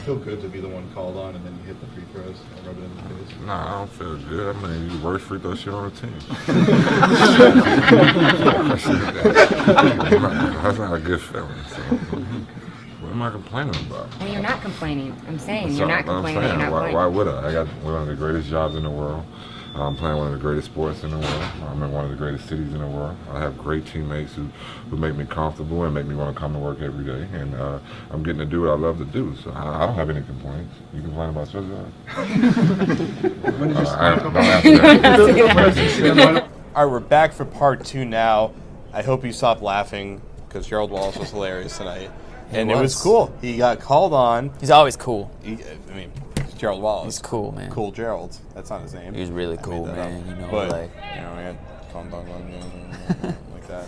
feel good to be the one called on and then you hit the free throws and rub it in the face? Nah, I don't feel good. I mean, you the worst free throw shit on the team. That's not a good feeling. So. What am I complaining about? Well, you're not complaining. I'm saying That's you're not what I'm complaining. saying. You're not Why would I? I got one of the greatest jobs in the world. I'm playing one of the greatest sports in the world. I'm in one of the greatest cities in the world. I have great teammates who make me comfortable and make me want to come to work every day. And I'm getting to do what I love to do. So I don't have any complaints. You complain about your job? All right, we're back for part 2 now. I hope you stopped laughing because Gerald Wallace was hilarious tonight. And it was cool. He got called on. He's always cool. Gerald Wallace. He's cool, man. Cool Gerald. That's not his name. He's really cool, man. You know, but, like, you know, he had like that.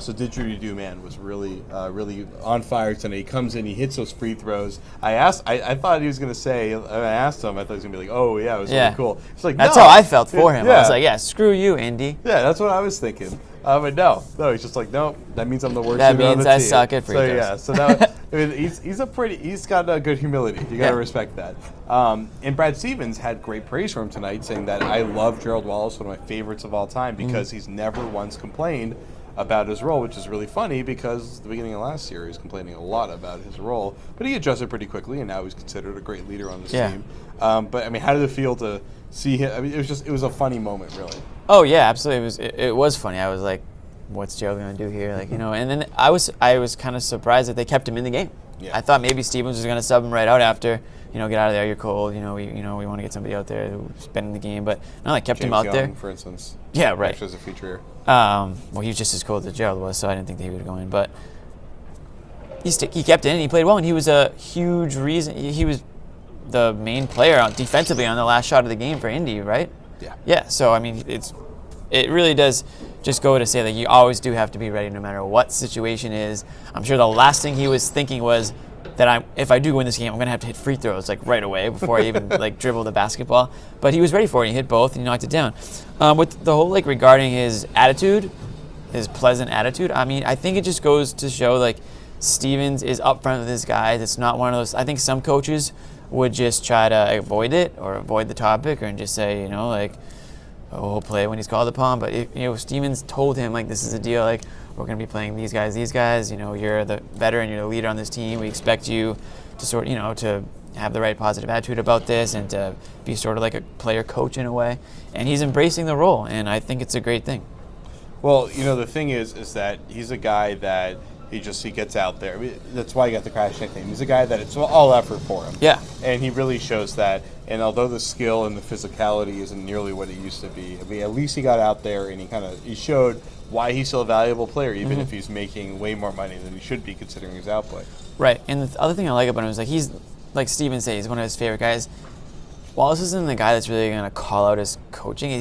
So Didgeridoo Man was really, really on fire tonight. He comes in, he hits those free throws. I thought he was gonna say. I asked him. I thought he was gonna be like, "Oh yeah, it was really cool." It's like that's no. how I felt for him. Yeah. I was like, "Yeah, screw you, Indy." Yeah, that's what I was thinking. But no, he's just like, no, that means I'm the worst. That shooter on means the I team. suck at free throws. So yeah, so that I mean, he's got a good humility. You gotta respect that. And Brad Stevens had great praise for him tonight, saying that I love Gerald Wallace, one of my favorites of all time, because he's never once complained about his role, which is really funny because at the beginning of last year he was complaining a lot about his role, but he adjusted pretty quickly, and now he's considered a great leader on this team. But I mean, how did it feel to see him? I mean, it was a funny moment, really. Oh yeah, absolutely. It was funny. I was like, what's Joe gonna do here? Like, you know, and then I was kind of surprised that they kept him in the game. Yeah. I thought maybe Stevens was gonna sub him right out after. You know, get out of there. You're cold. You know, we want to get somebody out there who's been in the game. But no, they kept him out Young, there. For instance. Yeah, right. Actually, as a feature here. Well, he was just as cold as Gerald was, so I didn't think that he would go in. But he kept in and he played well, and he was a huge reason. He was the main player defensively on the last shot of the game for Indy, right? Yeah. Yeah. So I mean, it really does just go to say that you always do have to be ready no matter what situation is. I'm sure the last thing he was thinking was that if I do win this game, I'm going to have to hit free throws like right away before I even like dribble the basketball. But he was ready for it. He hit both and he knocked it down. With the whole like regarding his attitude, his pleasant attitude, I mean, I think it just goes to show like Stevens is upfront with his guys. It's not one of those. I think some coaches would just try to avoid it or avoid the topic and just say, you know, like, oh, he'll play when he's called upon. But Stevens told him like, this is a deal. Like, we're going to be playing these guys. You know, you're the veteran, you're the leader on this team. We expect you to to have the right positive attitude about this and to be sort of like a player coach in a way. And he's embracing the role, and I think it's a great thing. Well, you know, the thing is that he's a guy that he gets out there. I mean, that's why he got the crash nickname. He's a guy that it's all effort for him. Yeah. And he really shows that. And although the skill and the physicality isn't nearly what it used to be, I mean, at least he got out there and he showed why he's still a valuable player, even if he's making way more money than he should be considering his output. Right. And the other thing I like about him is like he's like Steven says, he's one of his favorite guys. Wallace isn't the guy that's really going to call out his coaching.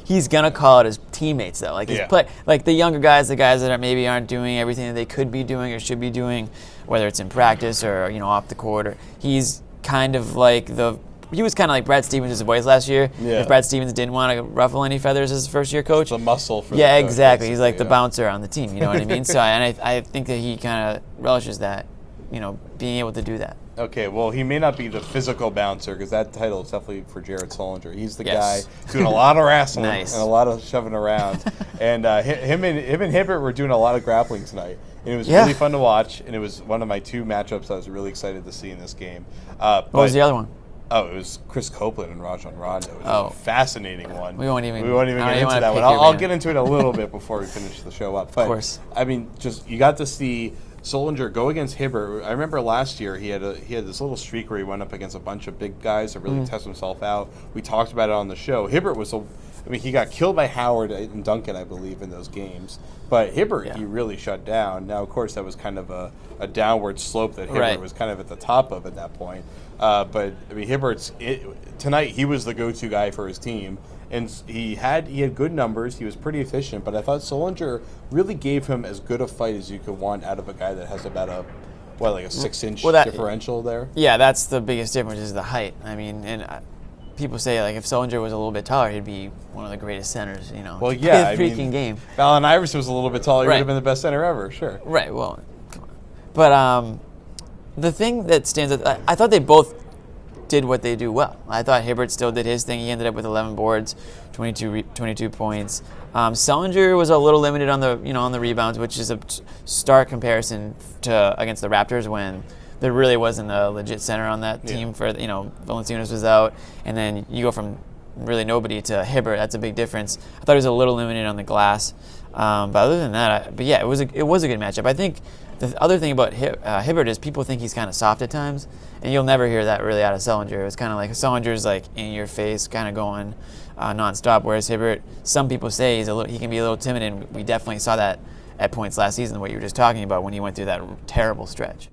He's going to call out his teammates though. Like like the younger guys, the guys that maybe aren't doing everything that they could be doing or should be doing, whether it's in practice or off the court. Or he's kind of like he was kind of like Brad Stevens' voice last year. Yeah. If Brad Stevens didn't want to ruffle any fetters as a first-year coach. It's a muscle for yeah, the coach, exactly. He's like the yeah. bouncer on the team. You know what I mean? So I think that he kind of relishes that, being able to do that. Okay, well, he may not be the physical bouncer because that title is definitely for Jared Sullinger. He's the guy doing a lot of wrestling and a lot of shoving around. And him and Hibbert were doing a lot of grappling tonight. And it was really fun to watch. And it was one of my 2 matchups I was really excited to see in this game. What was the other one? Oh, it was Chris Copeland and Rajon Rondo. It was a fascinating one. We won't even get into that one. I'll get into it a little bit before we finish the show up. But, of course. I mean, just you got to see Sullinger go against Hibbert. I remember last year he had this little streak where he went up against a bunch of big guys to really test himself out. We talked about it on the show. Hibbert he got killed by Howard and Duncan, I believe, in those games. But Hibbert, he really shut down. Now, of course, that was kind of a downward slope that Hibbert was kind of at the top of at that point. But I mean, tonight he was the go-to guy for his team, and he had good numbers. He was pretty efficient, but I thought Sullinger really gave him as good a fight as you could want out of a guy that has about a 6-inch differential there. Yeah, that's the biggest difference is the height. I mean, and people say like if Sullinger was a little bit taller, he'd be one of the greatest centers. Well, yeah, freaking game. Allen Iverson was a little bit taller. He would have been the best center ever. Sure. Right. Well, come on. But The thing that stands out, I thought they both did what they do well. I thought Hibbert still did his thing. He ended up with 11 boards, 22 points. Sullinger was a little limited on the rebounds, which is a stark comparison to against the Raptors when there really wasn't a legit center on that team. For Valanciunas was out, and then you go from really nobody to Hibbert. That's a big difference. I thought he was a little limited on the glass, but other than that, it was a good matchup. I think the other thing about Hibbert is people think he's kind of soft at times, and you'll never hear that really out of Sullinger. It was kind of like Sullinger's like in your face, kind of going nonstop, whereas Hibbert, some people say he can be a little timid, and we definitely saw that at points last season, what you were just talking about when he went through that terrible stretch.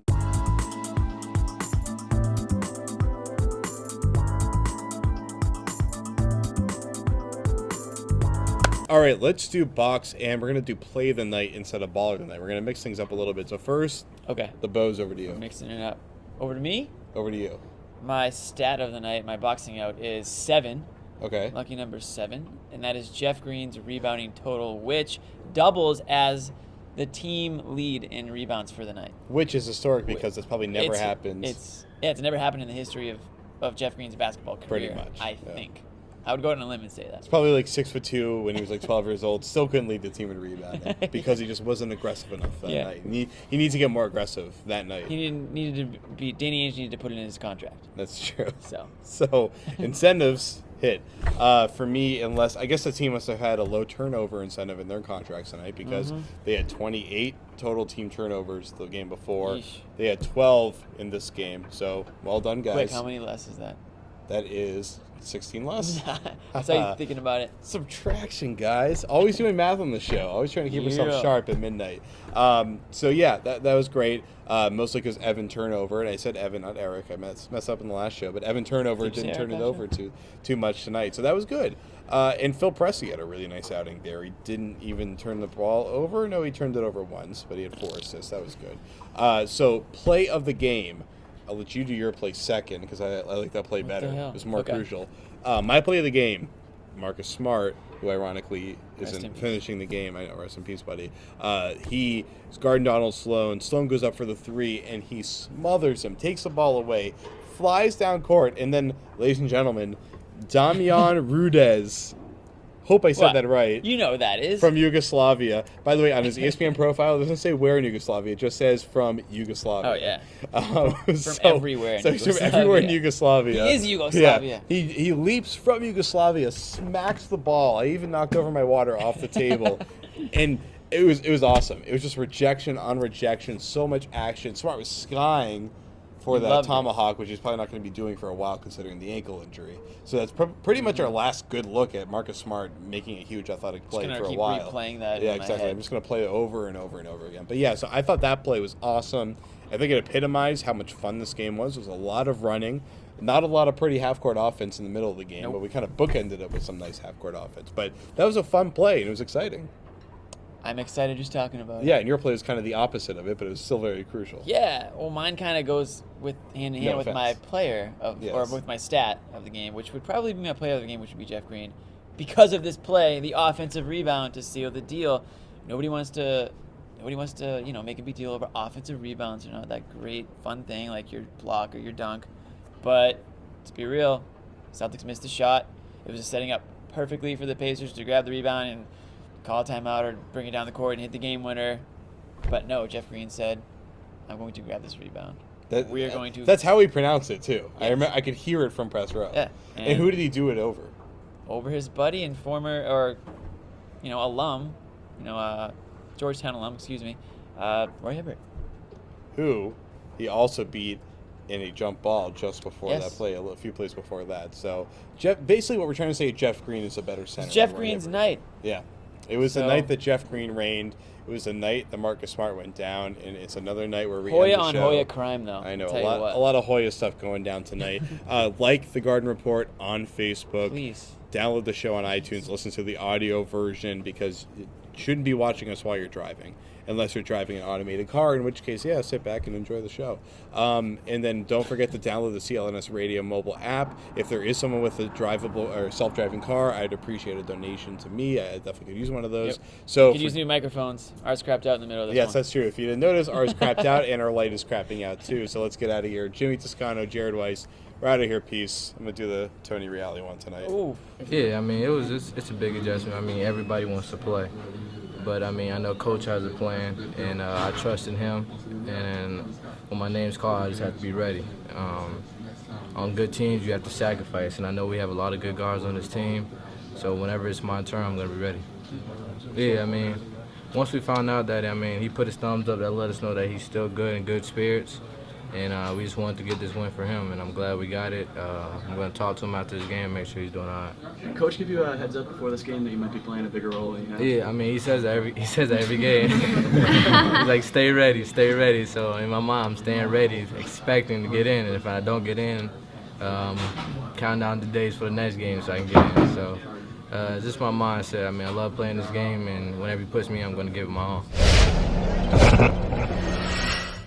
All right, let's do box, and we're going to do play of the night instead of baller of the night. We're going to mix things up a little bit. So first, Okay. the Bows, over to you. We're mixing it up. Over to me. Over to you. My stat of the night, my boxing out, is 7. Okay. Lucky number 7, and that is Jeff Green's rebounding total, which doubles as the team lead in rebounds for the night. Which is historic because it's probably never happened. It's never happened in the history of Jeff Green's basketball career. Pretty much, I think. I would go out on a limb and say that. It's probably like 6'2" when he was like 12 years old. Still couldn't lead the team in rebounding because he just wasn't aggressive enough that night. He needs to get more aggressive that night. Needed to be. Danny Ainge needed to put it in his contract. That's true. So incentives hit. For me, unless I guess the team must have had a low turnover incentive in their contracts tonight because they had 28 total team turnovers the game before. Yeesh. They had 12 in this game. So well done, guys. Quick, how many less is that? That is 16 less. That's how you're thinking about it. Subtraction, guys. Always doing math on the show. Always trying to keep yourself sharp at midnight. So yeah, that was great. Mostly because Evan turnover, and I said Evan, not Eric. I messed up in the last show, but Evan turnover didn't turn it over too much tonight. So that was good. And Phil Pressey had a really nice outing there. He didn't even turn the ball over. No, he turned it over once, but he had 4 assists. That was good. So play of the game. I'll let you do your play second because I like that play better. It was more crucial. My play of the game, Marcus Smart, who ironically isn't finishing the game. I know, rest in peace, buddy. He is guarding Donald Sloan. Sloan goes up for the 3, and he smothers him, takes the ball away, flies down court, and then, ladies and gentlemen, Damian Rudez. Hope I said that right. You know who that is. From Yugoslavia. By the way, on his ESPN profile, it doesn't say where in Yugoslavia. It just says from Yugoslavia. Oh, yeah. From everywhere in Yugoslavia. From everywhere in Yugoslavia. He is Yugoslavia. Yeah. He leaps from Yugoslavia, smacks the ball. I even knocked over my water off the table. And it was awesome. It was just rejection on rejection, so much action. Smart was skying for that tomahawk, which he's probably not going to be doing for a while considering the ankle injury. So that's pretty much our last good look at Marcus Smart making a huge athletic play for a while. Just replaying that Yeah, in my exactly. head. I'm just going to play it over and over and over again. But yeah, so I thought that play was awesome. I think it epitomized how much fun this game was. There was a lot of running, not a lot of pretty half-court offense in the middle of the game, but we kind of bookended it with some nice half-court offense. But that was a fun play, and it was exciting. I'm excited just talking about it. Yeah, and your play was kind of the opposite of it, but it was still very crucial. Yeah, well, mine kind of goes with hand in hand with my player or with my stat of the game, which would probably be my player of the game, which would be Jeff Green, because of this play, the offensive rebound to seal the deal. Nobody wants to make a big deal over offensive rebounds. They're not that great fun thing like your block or your dunk, but to be real, Celtics missed a shot. It was just setting up perfectly for the Pacers to grab the rebound and call a timeout or bring it down the court and hit the game winner. But no, Jeff Green said, I'm going to grab this rebound. That's how he pronounced it, too. Yes. I could hear it from press row. Yeah. And who did he do it over? Over his buddy and former, alum, Georgetown alum, Roy Hibbert. Who he also beat in a jump ball just before that play, a few plays before that. So, basically what we're trying to say, Jeff Green is a better center. It's Jeff Green's night. Yeah. It was the night that Jeff Green reigned. It was the night that Marcus Smart went down, and it's another night where we Hoya end the on show. Hoya crime, though. I know, a lot of Hoya stuff going down tonight. Like the Garden Report on Facebook. Please. Download the show on iTunes. Listen to the audio version because you shouldn't be watching us while you're driving. unless you're driving an automated car, in which case, yeah, sit back and enjoy the show. And then don't forget to download the CLNS Radio mobile app. If there is someone with a drivable or self-driving car, I'd appreciate a donation to me. I definitely could use one of those. Yep. So You could use new microphones. Ours crapped out in the middle of this yes, one. that's true. If you didn't notice, ours crapped out and our light is crapping out too. So let's get out of here. Jimmy Toscano, Jared Weiss, we're out of here. Peace. I'm gonna do the Tony Reale one tonight. Ooh. Yeah, I mean, it's a big adjustment. I mean, everybody wants to play. But, I mean, I know Coach has a plan, and I trust in him. And when my name's called, I just have to be ready. On good teams, you have to sacrifice, and I know we have a lot of good guards on this team. So whenever it's my turn, I'm going to be ready. Yeah, I mean, once we found out that, I mean, he put his thumbs up, that let us know that he's still good and good spirits. And we just wanted to get this win for him, and I'm glad we got it. I'm going to talk to him after this game, make sure he's doing all right. Did Coach give you a heads up before this game that you might be playing a bigger role than you have? Yeah, I mean, he says that every game. He's like, stay ready, stay ready. So in my mind, I'm staying ready, expecting to get in. And if I don't get in, count down the days for the next game so I can get in. So it's just my mindset. I mean, I love playing this game, and whenever he puts me, I'm going to give it my all.